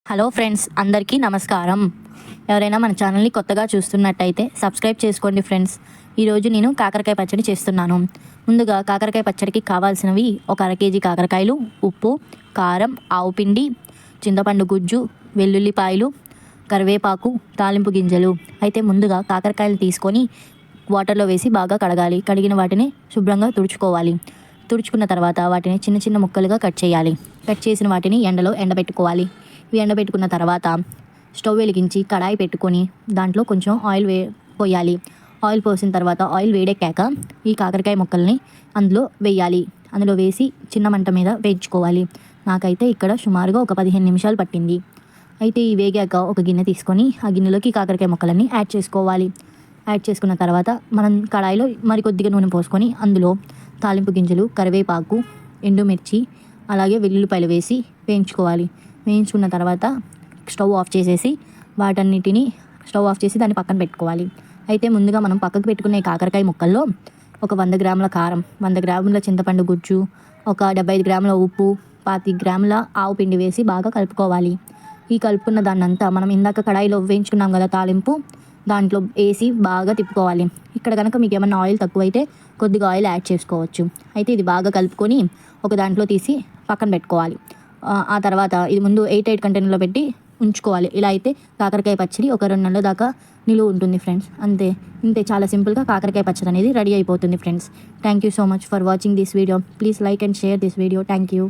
Hello friends, అందరికీ నమస్కారం. ఎవరైనా మన ఛానల్ని కొత్తగా చూస్తున్నట్టయితే సబ్స్క్రైబ్ చేసుకోండి ఫ్రెండ్స్. ఈరోజు నేను కాకరకాయ పచ్చడి చేస్తున్నాను. ముందుగా కాకరకాయ పచ్చడికి కావాల్సినవి ఒక అర కేజీ కాకరకాయలు, ఉప్పు, కారం, ఆవు పిండి, చింతపండు గుజ్జు, వెల్లుల్లిపాయలు, కరివేపాకు, తాలింపు గింజలు. అయితే ముందుగా కాకరకాయలు తీసుకొని వాటర్లో వేసి బాగా కడగాలి. కడిగిన వాటిని శుభ్రంగా తుడుచుకోవాలి. తుడుచుకున్న తర్వాత వాటిని చిన్న చిన్న ముక్కలుగా కట్ చేయాలి. కట్ చేసిన వాటిని ఎండలో ఎండబెట్టుకోవాలి. ఇవి ఎండబెట్టుకున్న తర్వాత స్టవ్ వెలిగించి కడాయి పెట్టుకొని దాంట్లో కొంచెం ఆయిల్ పోయాలి. ఆయిల్ పోసిన తర్వాత ఆయిల్ వేడెక్కాక ఈ కాకరకాయ ముక్కల్ని అందులో వేయాలి. అందులో వేసి చిన్న మంట మీద వేయించుకోవాలి. నాకైతే ఇక్కడ సుమారుగా ఒక 15 నిమిషాలు పట్టింది. అయితే ఈ వేగాక ఒక గిన్నె తీసుకొని ఆ గిన్నెలోకి కాకరకాయ ముక్కలన్నీ యాడ్ చేసుకోవాలి. యాడ్ చేసుకున్న తర్వాత మనం కడాయిలో మరికొద్దిగా నూనె పోసుకొని అందులో తాలింపు గింజలు, కరివేపాకు, ఎండుమిర్చి, అలాగే వెల్లుల్లిపాయలు వేసి వేయించుకోవాలి. వేయించుకున్న తర్వాత స్టవ్ ఆఫ్ చేసేసి దాన్ని పక్కన పెట్టుకోవాలి. అయితే ముందుగా మనం పక్కకు పెట్టుకునే కాకరకాయ ముక్కల్లో ఒక 100 గ్రాముల కారం, 100 గ్రాముల చింతపండు గుజ్జు, ఒక 75 గ్రాముల ఉప్పు, 25 గ్రాముల ఆవు పిండి వేసి బాగా కలుపుకోవాలి. ఈ కలుపుకున్న దాన్నంతా మనం ఇందాక కడాయిలో వేయించుకున్నాం కదా తాలింపు, దాంట్లో వేసి బాగా తిప్పుకోవాలి. ఇక్కడ కనుక మీకు ఏమన్నా ఆయిల్ తక్కువైతే కొద్దిగా ఆయిల్ యాడ్ చేసుకోవచ్చు. అయితే ఇది బాగా కలుపుకొని ఒక దాంట్లో తీసి పక్కన పెట్టుకోవాలి. ఆ తర్వాత ఇది ముందు 8 కంటైనర్లో పెట్టి ఉంచుకోవాలి. ఇలా అయితే కాకరకాయ పచ్చడి ఒక 2 నెలల దాకా నిలువ ఉంటుంది ఫ్రెండ్స్. ఇంతే చాలా సింపుల్గా కాకరకాయ పచ్చడి అనేది రెడీ అయిపోతుంది friends. Thank you so much for watching this video. Please like and share this video. Thank you.